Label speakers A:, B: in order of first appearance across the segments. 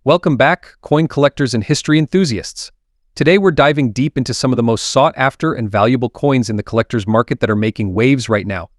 A: Welcome back, coin collectors and history enthusiasts. Today we're diving deep into some of the most sought-after and valuable coins in the collector's market that are making waves right now.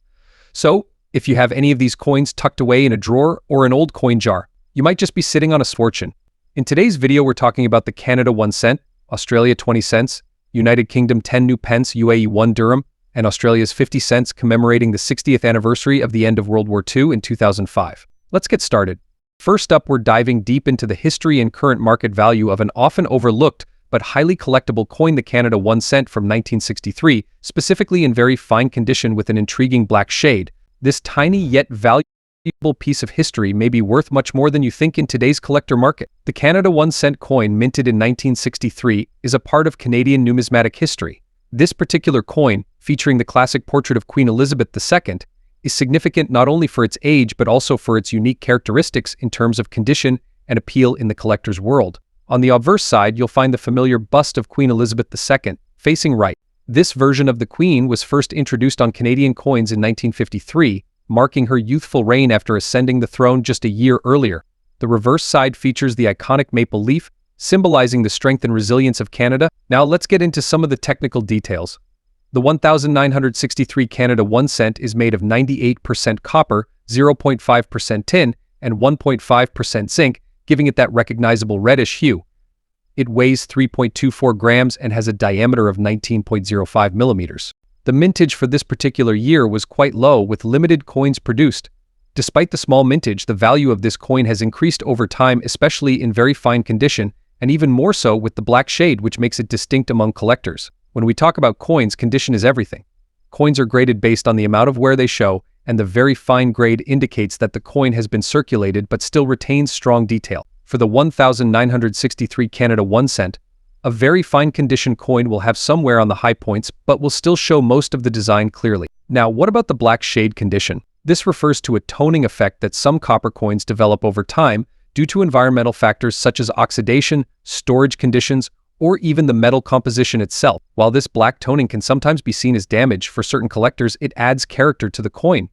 A: So, if you have any of these coins tucked away in a drawer or an old coin jar, you might just be sitting on a fortune. In today's video we're talking about the Canada 1 cent, Australia 20 cents, United Kingdom 10 Newpence, UAE 1 Durham, and Australia's 50 cents commemorating the 60th anniversary of the end of World War II in 2005. Let's get started. First up, we're diving deep into the history and current market value of an often overlooked but highly collectible coin, the Canada 1 cent from 1963, specifically in very fine condition with an intriguing black shade. This tiny yet valuable piece of history may be worth much more than you think in today's collector market. The Canada 1 cent coin, minted in 1963, is a part of Canadian numismatic history. This particular coin, featuring the classic portrait of Queen Elizabeth II, is significant not only for its age but also for its unique characteristics in terms of condition and appeal in the collector's world. On the obverse side, you'll find the familiar bust of Queen Elizabeth II, facing right. This version of the Queen was first introduced on Canadian coins in 1953, marking her youthful reign after ascending the throne just a year earlier. The reverse side features the iconic maple leaf, symbolizing the strength and resilience of Canada. Now let's get into some of the technical details. The 1963 Canada 1 cent is made of 98% copper, 0.5% tin, and 1.5% zinc, giving it that recognizable reddish hue. It weighs 3.24 grams and has a diameter of 19.05 millimeters. The mintage for this particular year was quite low, with limited coins produced. Despite the small mintage, the value of this coin has increased over time, especially in very fine condition, and even more so with the black shade, which makes it distinct among collectors. When we talk about coins, condition is everything. Coins are graded based on the amount of wear they show, and the very fine grade indicates that the coin has been circulated but still retains strong detail. For the 1963 Canada 1 cent, a very fine condition coin will have some wear on the high points but will still show most of the design clearly. Now, what about the black shade condition? This refers to a toning effect that some copper coins develop over time due to environmental factors such as oxidation, storage conditions, or even the metal composition itself. While this black toning can sometimes be seen as damage for certain collectors, it adds character to the coin.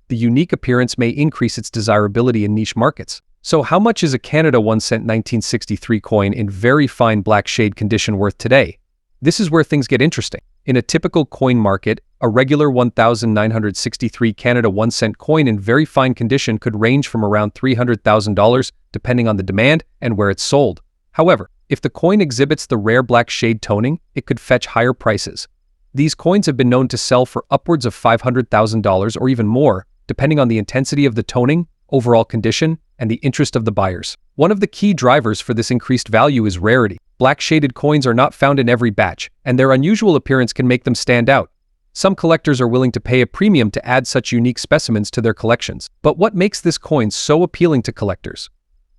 A: The unique appearance may increase its desirability in niche markets. So how much is a Canada 1 cent 1963 coin in very fine black shade condition worth today? This is where things get interesting. In a typical coin market, a regular 1963 Canada 1 cent coin in very fine condition could range from around $300,000 depending on the demand and where it's sold. However, if the coin exhibits the rare black shade toning, it could fetch higher prices. These coins have been known to sell for upwards of $500,000 or even more, depending on the intensity of the toning, overall condition, and the interest of the buyers. One of the key drivers for this increased value is rarity. Black shaded coins are not found in every batch, and their unusual appearance can make them stand out. Some collectors are willing to pay a premium to add such unique specimens to their collections. But what makes this coin so appealing to collectors?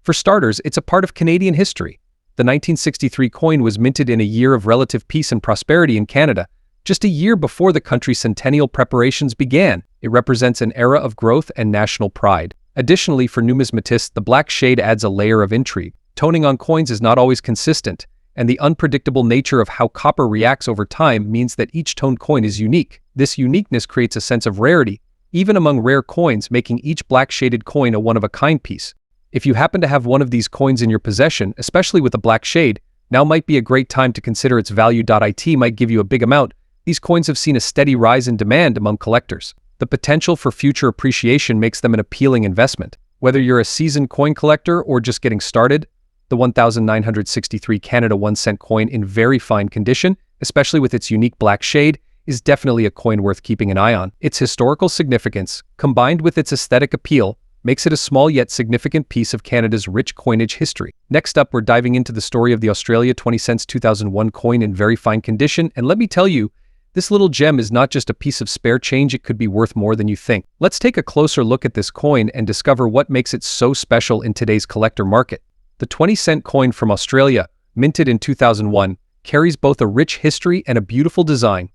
A: For starters, it's a part of Canadian history. The 1963 coin was minted in a year of relative peace and prosperity in Canada, just a year before the country's centennial preparations began. It represents an era of growth and national pride. Additionally, for numismatists, the black shade adds a layer of intrigue. Toning on coins is not always consistent, and the unpredictable nature of how copper reacts over time means that each toned coin is unique. This uniqueness creates a sense of rarity, even among rare coins, making each black shaded coin a one-of-a-kind piece. If you happen to have one of these coins in your possession, especially with a black shade, now might be a great time to consider its value. It might give you a big amount. These coins have seen a steady rise in demand among collectors. The potential for future appreciation makes them an appealing investment. Whether you're a seasoned coin collector or just getting started, the 1963 Canada 1 cent coin in very fine condition, especially with its unique black shade, is definitely a coin worth keeping an eye on. Its historical significance, combined with its aesthetic appeal, makes it a small yet significant piece of Canada's rich coinage history. Next up, we're diving into the story of the Australia 20 cents 2001 coin in very fine condition, and let me tell you, this little gem is not just a piece of spare change, it could be worth more than you think. Let's take a closer look at this coin and discover what makes it so special in today's collector market. The 20 cent coin from Australia, minted in 2001, carries both a rich history and a beautiful design.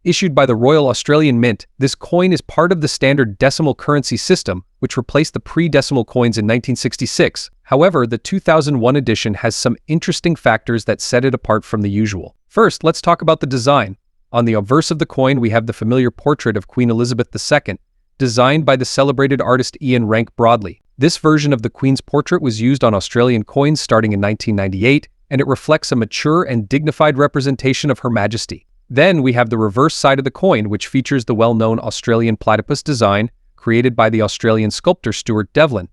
A: Issued by the Royal Australian Mint, this coin is part of the standard decimal currency system, which replaced the pre-decimal coins in 1966. However, the 2001 edition has some interesting factors that set it apart from the usual. First, let's talk about the design. On the obverse of the coin, we have the familiar portrait of Queen Elizabeth II, designed by the celebrated artist Ian Rank Broadley. This version of the Queen's portrait was used on Australian coins starting in 1998, and it reflects a mature and dignified representation of Her Majesty. Then we have the reverse side of the coin, which features the well-known Australian platypus design created by the Australian sculptor Stuart Devlin.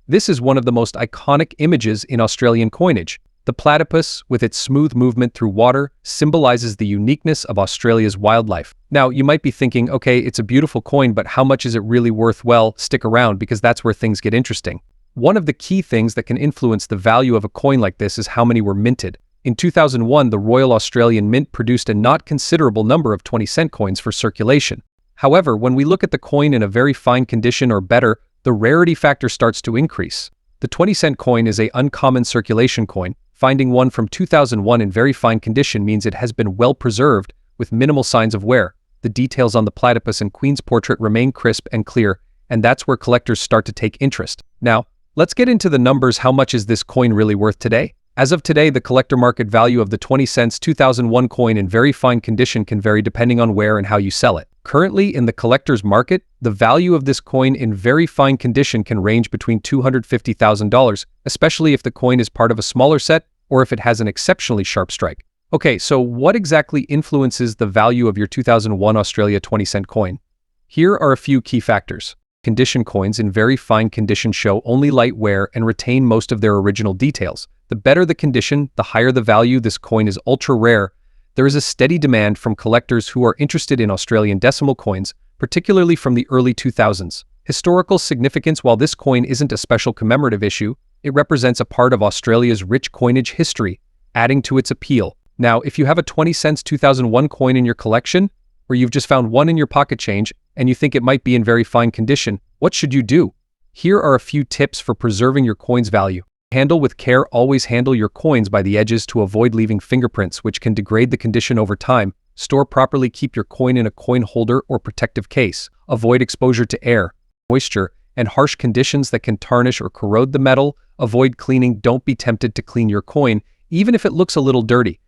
A: This is one of the most iconic images in Australian coinage. The platypus, with its smooth movement through water, symbolizes the uniqueness of Australia's wildlife. Now, you might be thinking, okay, it's a beautiful coin, but how much is it really worth? Well, stick around because that's where things get interesting. One of the key things that can influence the value of a coin like this is how many were minted. In 2001, the Royal Australian Mint produced a not considerable number of 20-cent coins for circulation. However, when we look at the coin in a very fine condition or better, the rarity factor starts to increase. The 20-cent coin is an uncommon circulation coin. Finding one from 2001 in very fine condition means it has been well preserved with minimal signs of wear. The details on the platypus and Queen's portrait remain crisp and clear, and that's where collectors start to take interest. Now, let's get into the numbers. How much is this coin really worth today? As of today, the collector market value of the 20 cents 2001 coin in very fine condition can vary depending on where and how you sell it. Currently, in the collector's market, the value of this coin in very fine condition can range between $250,000, especially if the coin is part of a smaller set or if it has an exceptionally sharp strike. Okay, so what exactly influences the value of your 2001 Australia 20-cent coin? Here are a few key factors. Condition coins in very fine condition show only light wear and retain most of their original details. The better the condition, the higher the value. This coin is ultra rare. There is a steady demand from collectors who are interested in Australian decimal coins, particularly from the early 2000s. Historical significance. While this coin isn't a special commemorative issue, it represents a part of Australia's rich coinage history, adding to its appeal. Now, if you have a 20 cents 2001 coin in your collection, or you've just found one in your pocket change and you think it might be in very fine condition, what should you do? Here are a few tips for preserving your coin's value. Handle with care. Always handle your coins by the edges to avoid leaving fingerprints, which can degrade the condition over time. Store properly. Keep your coin in a coin holder or protective case. Avoid exposure to air, moisture, and harsh conditions that can tarnish or corrode the metal. Avoid cleaning. Don't be tempted to clean your coin, even if it looks a little dirty.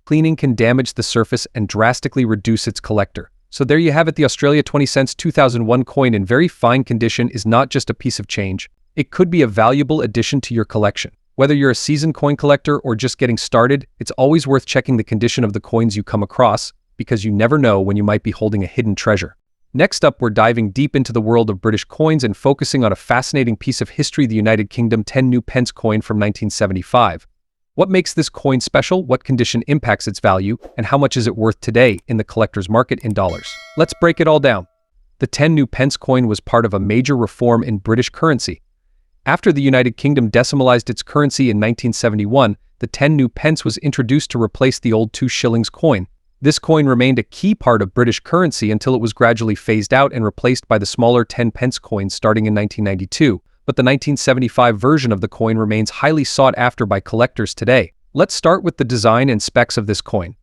A: Cleaning can damage the surface and drastically reduce its collector. So there you have it. The Australia 20 cents 2001 coin in very fine condition is not just a piece of change. It could be a valuable addition to your collection. Whether you're a seasoned coin collector or just getting started, it's always worth checking the condition of the coins you come across, because you never know when you might be holding a hidden treasure. Next up, we're diving deep into the world of British coins and focusing on a fascinating piece of history, the United Kingdom 10 Newpence coin from 1975. What makes this coin special? What condition impacts its value? And how much is it worth today in the collector's market in dollars? Let's break it all down. The 10 Newpence coin was part of a major reform in British currency. After the United Kingdom decimalized its currency in 1971, the 10 Newpence was introduced to replace the old 2 shillings coin. This coin remained a key part of British currency until it was gradually phased out and replaced by the smaller 10 pence coins starting in 1992. But the 1975 version of the coin remains highly sought after by collectors today. Let's start with the design and specs of this coin.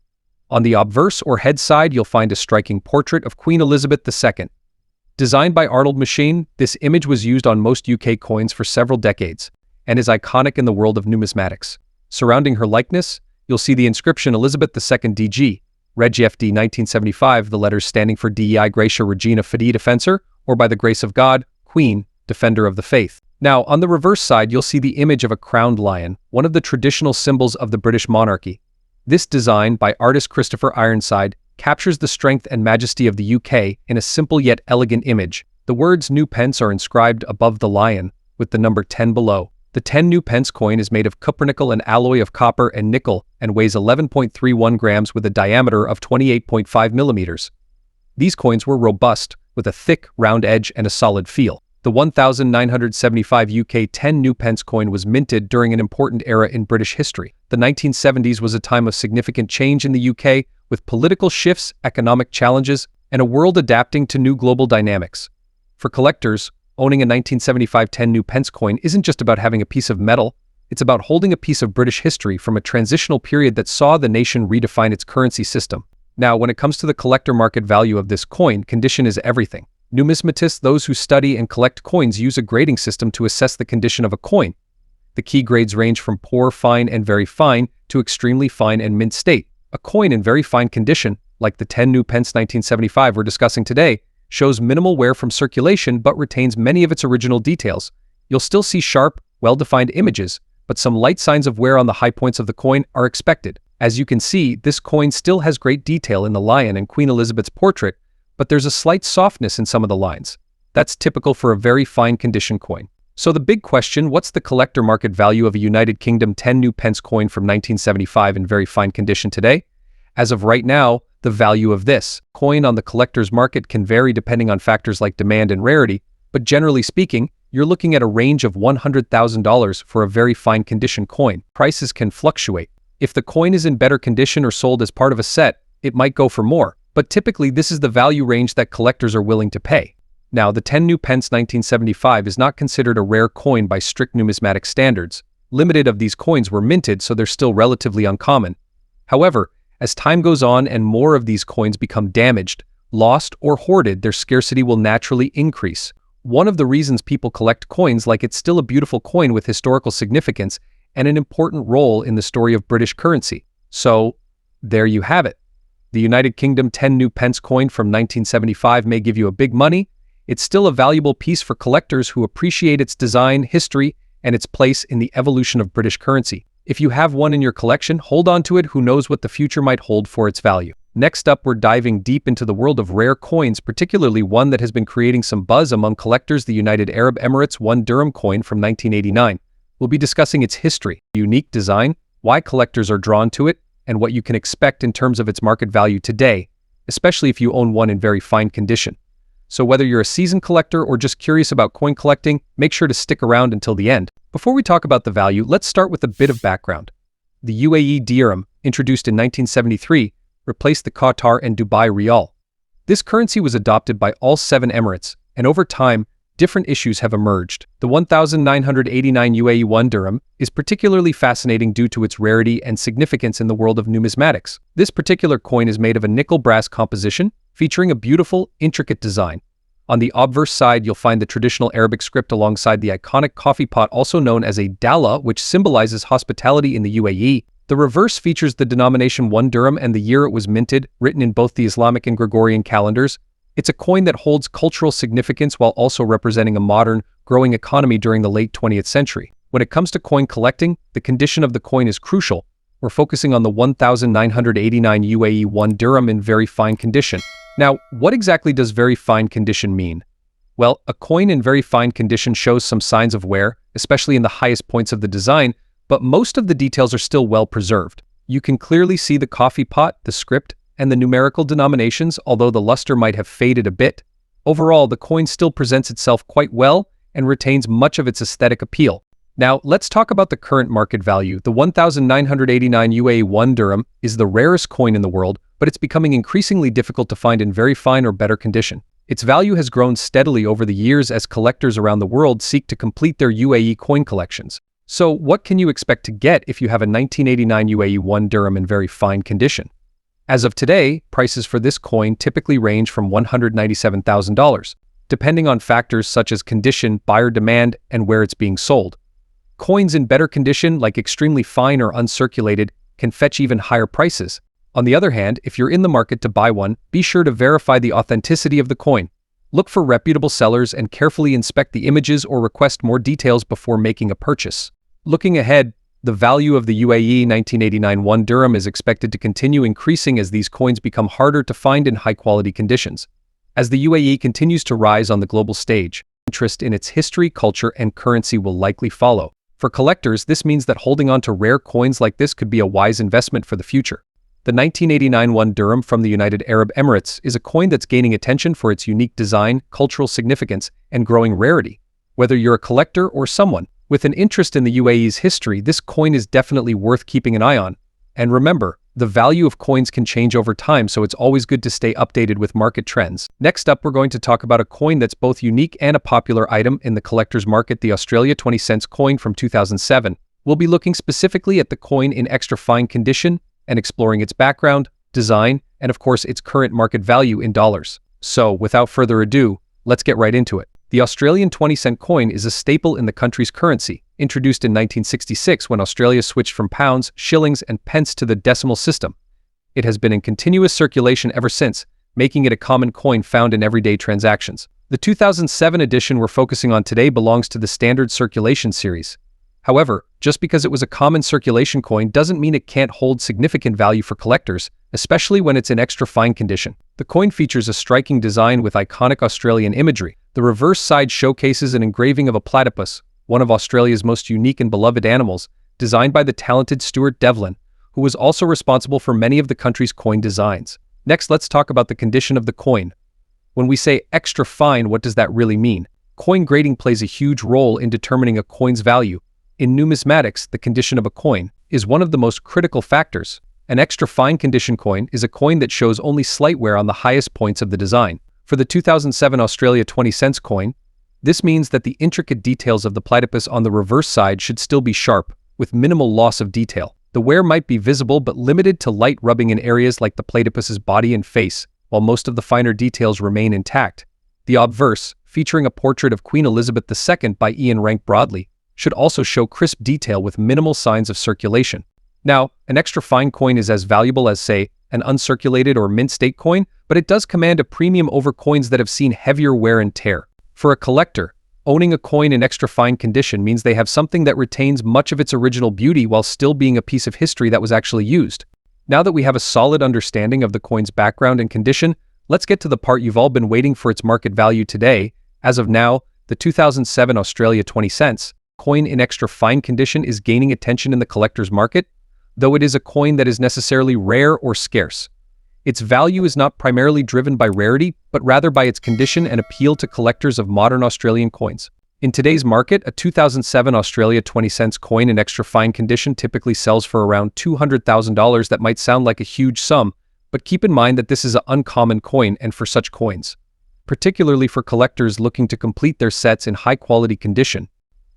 A: On the obverse or head side, you'll find a striking portrait of Queen Elizabeth II. Designed by Arnold Machin, this image was used on most UK coins for several decades and is iconic in the world of numismatics. Surrounding her likeness, you'll see the inscription Elizabeth II DG, Reg FD 1975, the letters standing for Dei Gratia Regina Fidei Defensor, or by the grace of God, Queen, Defender of the Faith. Now, on the reverse side, you'll see the image of a crowned lion, one of the traditional symbols of the British monarchy. This design, by artist Christopher Ironside, captures the strength and majesty of the UK in a simple yet elegant image. The words Newpence are inscribed above the lion, with the number 10 below. The 10 Newpence coin is made of cupronickel, an alloy of copper and nickel, and weighs 11.31 grams with a diameter of 28.5 millimeters. These coins were robust, with a thick, round edge and a solid feel. The 1975 UK 10 Newpence coin was minted during an important era in British history. The 1970s was a time of significant change in the UK, with political shifts, economic challenges, and a world adapting to new global dynamics. For collectors, owning a 1975 10 Newpence coin isn't just about having a piece of metal, it's about holding a piece of British history from a transitional period that saw the nation redefine its currency system. Now, when it comes to the collector market value of this coin, condition is everything. Numismatists, those who study and collect coins, use a grading system to assess the condition of a coin. The key grades range from poor, fine, and very fine to extremely fine and mint state. A coin in very fine condition, like the 10 Newpence 1975 we're discussing today, shows minimal wear from circulation but retains many of its original details, You'll still see sharp, well-defined images, but some light signs of wear on the high points of the coin are expected. As you can see, this coin still has great detail in the lion and Queen Elizabeth's portrait, but there's a slight softness in some of the lines. That's typical for a very fine condition coin. So the big question, what's the collector market value of a United Kingdom 10 new pence coin from 1975 in very fine condition today? As of right now, the value of this coin on the collector's market can vary depending on factors like demand and rarity, but generally speaking, you're looking at a range of $100,000 for a very fine condition coin. Prices can fluctuate. If the coin is in better condition or sold as part of a set, it might go for more, but typically this is the value range that collectors are willing to pay. Now, the 10 new pence 1975 is not considered a rare coin by strict numismatic standards. Limited of these coins were minted, so they're still relatively uncommon. However, as time goes on and more of these coins become damaged, lost, or hoarded, their scarcity will naturally increase. One of the reasons people collect coins like it's still a beautiful coin with historical significance and an important role in the story of British currency. So, there you have it. The United Kingdom 10 new pence coin from 1975 may give you a big money. It's still a valuable piece for collectors who appreciate its design, history, and its place in the evolution of British currency. If you have one in your collection, hold on to it. Who knows what the future might hold for its value. Next up, we're diving deep into the world of rare coins, particularly one that has been creating some buzz among collectors, the United Arab Emirates 1 Dirham coin from 1989. We'll be discussing its history, unique design, why collectors are drawn to it, and what you can expect in terms of its market value today, especially if you own one in very fine condition. So whether you're a seasoned collector or just curious about coin collecting, make sure to stick around until the end. Before we talk about the value, let's start with a bit of background. The UAE dirham, introduced in 1973, replaced the Qatar and Dubai rial. This currency was adopted by all 7 emirates, and over time, different issues have emerged. The 1989 UAE 1 dirham is particularly fascinating due to its rarity and significance in the world of numismatics. This particular coin is made of a nickel brass composition, featuring a beautiful, intricate design. On the obverse side, you'll find the traditional Arabic script alongside the iconic coffee pot, also known as a dalla, which symbolizes hospitality in the UAE. The reverse features the denomination 1 dirham and the year it was minted, written in both the Islamic and Gregorian calendars. It's a coin that holds cultural significance while also representing a modern, growing economy during the late 20th century. When it comes to coin collecting, the condition of the coin is crucial. We're focusing on the 1989 UAE 1 dirham in very fine condition. Now, what exactly does very fine condition mean? Well, a coin in very fine condition shows some signs of wear, especially in the highest points of the design, but most of the details are still well preserved. You can clearly see the coffee pot, the script, and the numerical denominations, although the luster might have faded a bit. Overall, the coin still presents itself quite well and retains much of its aesthetic appeal. Now, let's talk about the current market value. The 1989 UAE 1 dirham is the rarest coin in the world, but it's becoming increasingly difficult to find in very fine or better condition. Its value has grown steadily over the years as collectors around the world seek to complete their UAE coin collections. So, what can you expect to get if you have a 1989 UAE 1 dirham in very fine condition? As of today, prices for this coin typically range from $197,000, depending on factors such as condition, buyer demand, and where it's being sold. Coins in better condition, like extremely fine or uncirculated, can fetch even higher prices. On the other hand, if you're in the market to buy one, be sure to verify the authenticity of the coin. Look for reputable sellers and carefully inspect the images or request more details before making a purchase. Looking ahead, the value of the UAE 1989 1 dirham is expected to continue increasing as these coins become harder to find in high-quality conditions. As the UAE continues to rise on the global stage, interest in its history, culture, and currency will likely follow. For collectors, this means that holding on to rare coins like this could be a wise investment for the future. The 1989 1 dirham from the United Arab Emirates is a coin that's gaining attention for its unique design, cultural significance, and growing rarity. Whether you're a collector or someone with an interest in the UAE's history, this coin is definitely worth keeping an eye on. And remember, the value of coins can change over time, so it's always good to stay updated with market trends. Next up, we're going to talk about a coin that's both unique and a popular item in the collector's market, the Australia 20 cents coin from 2007. We'll be looking specifically at the coin in extra fine condition and exploring its background, design, and of course its current market value in dollars. So, without further ado, let's get right into it. The Australian 20-cent coin is a staple in the country's currency, introduced in 1966 when Australia switched from pounds, shillings, and pence to the decimal system. It has been in continuous circulation ever since, making it a common coin found in everyday transactions. The 2007 edition we're focusing on today belongs to the standard circulation series. However, just because it was a common circulation coin doesn't mean it can't hold significant value for collectors, especially when it's in extra fine condition. The coin features a striking design with iconic Australian imagery. The reverse side showcases an engraving of a platypus, one of Australia's most unique and beloved animals, designed by the talented Stuart Devlin, who was also responsible for many of the country's coin designs. Next, let's talk about the condition of the coin. When we say extra fine, what does that really mean? Coin grading plays a huge role in determining a coin's value. In numismatics, the condition of a coin is one of the most critical factors. An extra fine condition coin is a coin that shows only slight wear on the highest points of the design. For the 2007 Australia 20-cent coin, this means that the intricate details of the platypus on the reverse side should still be sharp, with minimal loss of detail. The wear might be visible but limited to light rubbing in areas like the platypus's body and face, while most of the finer details remain intact. The obverse, featuring a portrait of Queen Elizabeth II by Ian Rank Broadley, should also show crisp detail with minimal signs of circulation. Now, an extra fine coin is as valuable as, say, an uncirculated or mint state coin, but it does command a premium over coins that have seen heavier wear and tear. For a collector, owning a coin in extra fine condition means they have something that retains much of its original beauty while still being a piece of history that was actually used. Now that we have a solid understanding of the coin's background and condition, let's get to the part you've all been waiting for: its market value today. As of now, the 2007 Australia 20 cents coin in extra fine condition is gaining attention in the collector's market, though it is a coin that is necessarily rare or scarce. Its value is not primarily driven by rarity, but rather by its condition and appeal to collectors of modern Australian coins. In today's market, a 2007 Australia 20 cents coin in extra fine condition typically sells for around $200,000. That might sound like a huge sum, but keep in mind that this is an uncommon coin, and for such coins, particularly for collectors looking to complete their sets in high-quality condition,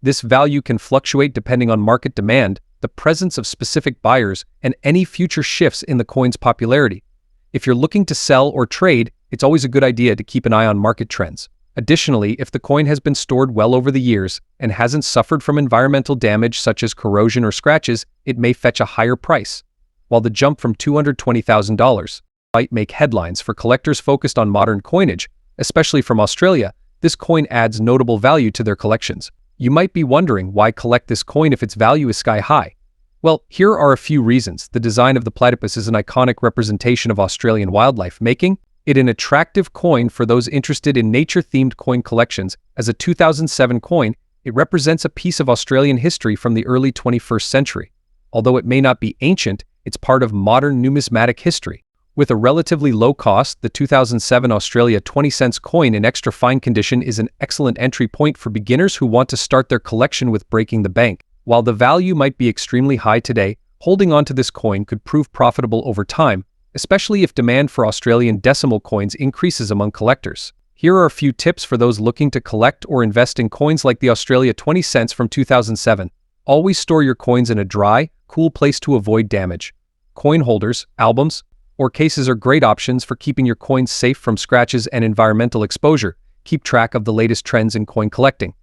A: this value can fluctuate depending on market demand, the presence of specific buyers, and any future shifts in the coin's popularity. If you're looking to sell or trade, it's always a good idea to keep an eye on market trends. Additionally, if the coin has been stored well over the years and hasn't suffered from environmental damage such as corrosion or scratches, it may fetch a higher price. While the jump from $220,000 might make headlines for collectors focused on modern coinage, especially from Australia, this coin adds notable value to their collections. You might be wondering why collect this coin if its value is sky high. Well, here are a few reasons. The design of the platypus is an iconic representation of Australian wildlife, making it an attractive coin for those interested in nature-themed coin collections. As a 2007 coin, it represents a piece of Australian history from the early 21st century. Although it may not be ancient, it's part of modern numismatic history. With a relatively low cost, the 2007 Australia 20 cents coin in extra fine condition is an excellent entry point for beginners who want to start their collection with breaking the bank. While the value might be extremely high today, holding on to this coin could prove profitable over time, especially if demand for Australian decimal coins increases among collectors. Here are a few tips for those looking to collect or invest in coins like the Australia 20 cents from 2007. Always store your coins in a dry, cool place to avoid damage. Coin holders, albums, or cases are great options for keeping your coins safe from scratches and environmental exposure. Keep track of the latest trends in coin collecting.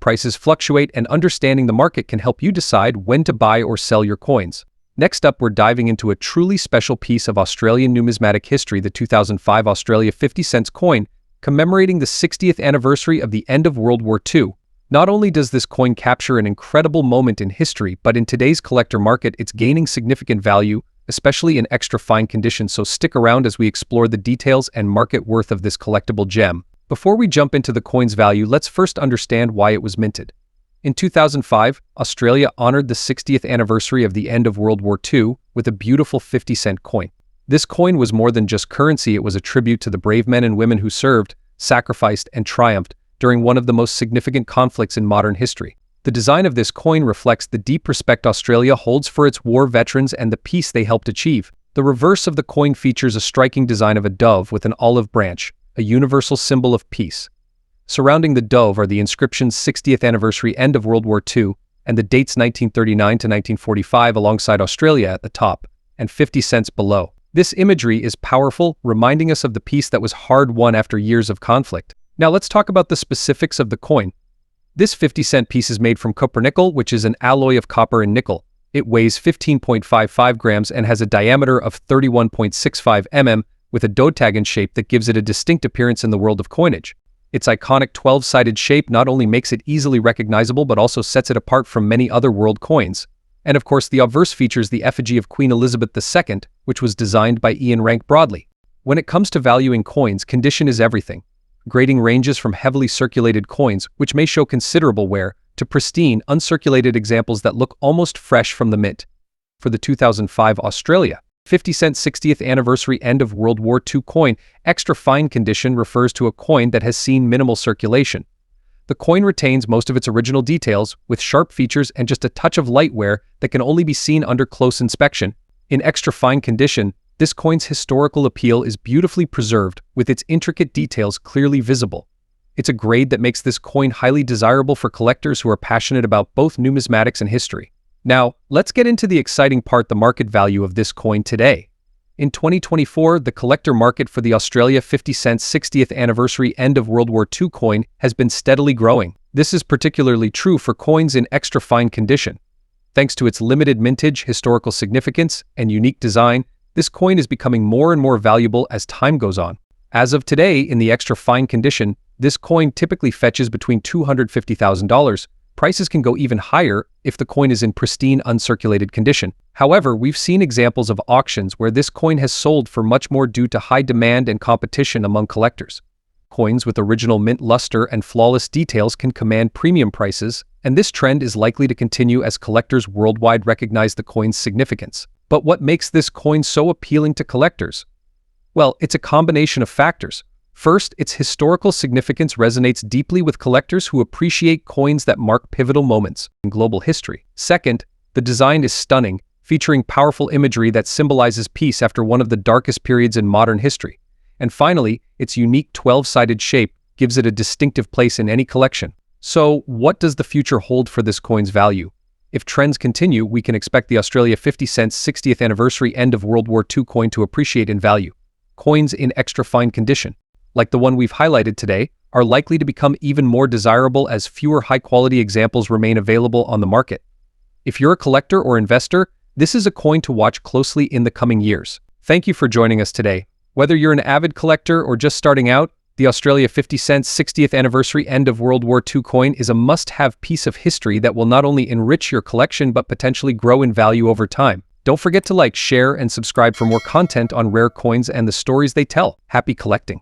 A: Prices fluctuate, and understanding the market can help you decide when to buy or sell your coins. Next up, we're diving into a truly special piece of Australian numismatic history, the 2005 Australia 50 cents coin, commemorating the 60th anniversary of the end of World War II. Not only does this coin capture an incredible moment in history, but in today's collector market, it's gaining significant value, especially in extra fine condition, so stick around as we explore the details and market worth of this collectible gem. Before we jump into the coin's value, let's first understand why it was minted. In 2005, Australia honored the 60th anniversary of the end of World War II with a beautiful 50-cent coin. This coin was more than just currency, it was a tribute to the brave men and women who served, sacrificed, and triumphed during one of the most significant conflicts in modern history. The design of this coin reflects the deep respect Australia holds for its war veterans and the peace they helped achieve. The reverse of the coin features a striking design of a dove with an olive branch, a universal symbol of peace. Surrounding the dove are the inscriptions 60th anniversary end of World War II and the dates 1939 to 1945 alongside Australia at the top and 50 cents below. This imagery is powerful, reminding us of the peace that was hard-won after years of conflict. Now let's talk about the specifics of the coin. This 50-cent piece is made from copper-nickel, which is an alloy of copper and nickel. It weighs 15.55 grams and has a diameter of 31.65 mm with a dotagon shape that gives it a distinct appearance in the world of coinage. Its iconic 12-sided shape not only makes it easily recognizable but also sets it apart from many other world coins. And of course, the obverse features the effigy of Queen Elizabeth II, which was designed by Ian Rank Broadley. When it comes to valuing coins, condition is everything. Grading ranges from heavily circulated coins, which may show considerable wear, to pristine, uncirculated examples that look almost fresh from the mint. For the 2005 Australia 50-cent 60th anniversary end of World War II coin, extra fine condition refers to a coin that has seen minimal circulation. The coin retains most of its original details, with sharp features and just a touch of light wear that can only be seen under close inspection. In extra fine condition, this coin's historical appeal is beautifully preserved, with its intricate details clearly visible. It's a grade that makes this coin highly desirable for collectors who are passionate about both numismatics and history. Now, let's get into the exciting part, the market value of this coin today. In 2024, the collector market for the Australia 50-cent 60th anniversary end of World War II coin has been steadily growing. This is particularly true for coins in extra fine condition. Thanks to its limited mintage, historical significance, and unique design, this coin is becoming more and more valuable as time goes on. As of today, in the extra fine condition, this coin typically fetches between $250,000. Prices can go even higher if the coin is in pristine, uncirculated condition. However, we've seen examples of auctions where this coin has sold for much more due to high demand and competition among collectors. Coins with original mint luster and flawless details can command premium prices, and this trend is likely to continue as collectors worldwide recognize the coin's significance. But what makes this coin so appealing to collectors? Well, it's a combination of factors. First, its historical significance resonates deeply with collectors who appreciate coins that mark pivotal moments in global history. Second, the design is stunning, featuring powerful imagery that symbolizes peace after one of the darkest periods in modern history. And finally, its unique 12-sided shape gives it a distinctive place in any collection. So, what does the future hold for this coin's value? If trends continue, we can expect the Australia 50-cent 60th anniversary end of World War II coin to appreciate in value. Coins in extra fine condition, like the one we've highlighted today, are likely to become even more desirable as fewer high-quality examples remain available on the market. If you're a collector or investor, this is a coin to watch closely in the coming years. Thank you for joining us today. Whether you're an avid collector or just starting out, the Australia 50-cent 60th anniversary end of World War II coin is a must-have piece of history that will not only enrich your collection but potentially grow in value over time. Don't forget to like, share, and subscribe for more content on rare coins and the stories they tell. Happy collecting!